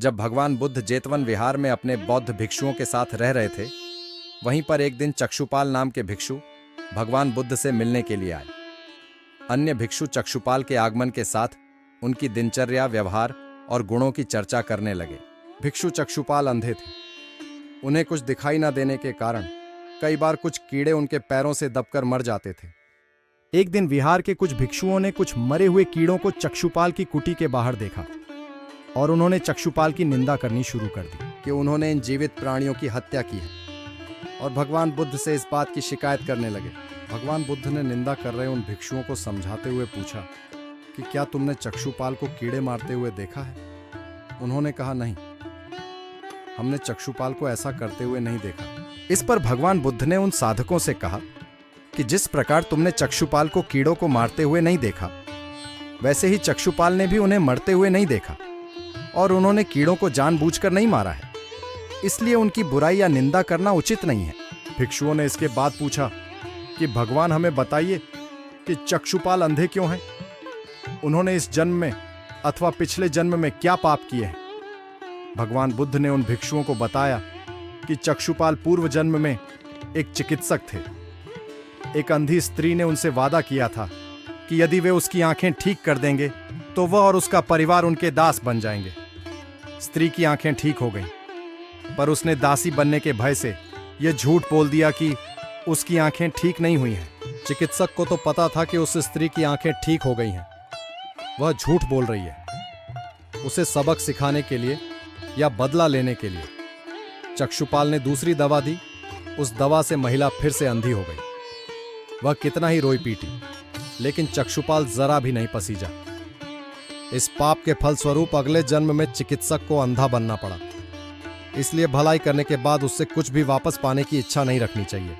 जब भगवान बुद्ध जेतवन विहार में अपने बौद्ध भिक्षुओं के साथ रह रहे थे, वहीं पर एक दिन चक्षुपाल नाम के भिक्षु भगवान बुद्ध से मिलने के लिए आए। अन्य भिक्षु चक्षुपाल के आगमन के साथ उनकी दिनचर्या, व्यवहार और गुणों की चर्चा करने लगे। भिक्षु चक्षुपाल अंधे थे। उन्हें कुछ दिखाई न देने के कारण कई बार कुछ कीड़े उनके पैरों से दबकर मर जाते थे। एक दिन विहार के कुछ भिक्षुओं ने कुछ मरे हुए कीड़ों को चक्षुपाल की कुटी के बाहर देखा और उन्होंने चक्षुपाल की निंदा करनी शुरू कर दी कि उन्होंने इन जीवित प्राणियों की हत्या की है और भगवान बुद्ध से इस बात की शिकायत करने लगे। भगवान बुद्ध ने निंदा कर रहे उन भिक्षुओं को समझाते हुए पूछा कि क्या तुमने चक्षुपाल को कीड़े मारते हुए देखा है? उन्होंने कहा, नहीं, हमने चक्षुपाल को ऐसा करते हुए नहीं देखा। इस पर भगवान बुद्ध ने उन साधकों से कहा कि जिस प्रकार तुमने चक्षुपाल को कीड़ों को मारते हुए नहीं देखा, वैसे ही चक्षुपाल ने भी उन्हें मरते हुए नहीं देखा और उन्होंने कीड़ों को जानबूझकर नहीं मारा है, इसलिए उनकी बुराई या निंदा करना उचित नहीं है। भिक्षुओं ने इसके बाद पूछा कि भगवान हमें बताइए कि चक्षुपाल अंधे क्यों हैं? उन्होंने इस जन्म में अथवा पिछले जन्म में क्या पाप किए हैं? भगवान बुद्ध ने उन भिक्षुओं को बताया कि चक्षुपाल पूर्व जन्म में एक चिकित्सक थे। एक अंधी स्त्री ने उनसे वादा किया था कि यदि वे उसकी आंखें ठीक कर देंगे तो वह और उसका परिवार उनके दास बन जाएंगे। स्त्री की आंखें ठीक हो गईं, पर उसने दासी बनने के भय से यह झूठ बोल दिया कि उसकी आंखें ठीक नहीं हुई हैं। चिकित्सक को तो पता था कि उस स्त्री की आंखें ठीक हो गई हैं। वह झूठ बोल रही है। उसे सबक सिखाने के लिए या बदला लेने के लिए चक्षुपाल ने दूसरी दवा दी। उस दवा से महिला फिर से अंधी हो गई। वह कितना ही रोई पीटी, लेकिन चक्षुपाल जरा भी नहीं पसीजा। इस पाप के फलस्वरूप अगले जन्म में चिकित्सक को अंधा बनना पड़ा। इसलिए भलाई करने के बाद उससे कुछ भी वापस पाने की इच्छा नहीं रखनी चाहिए।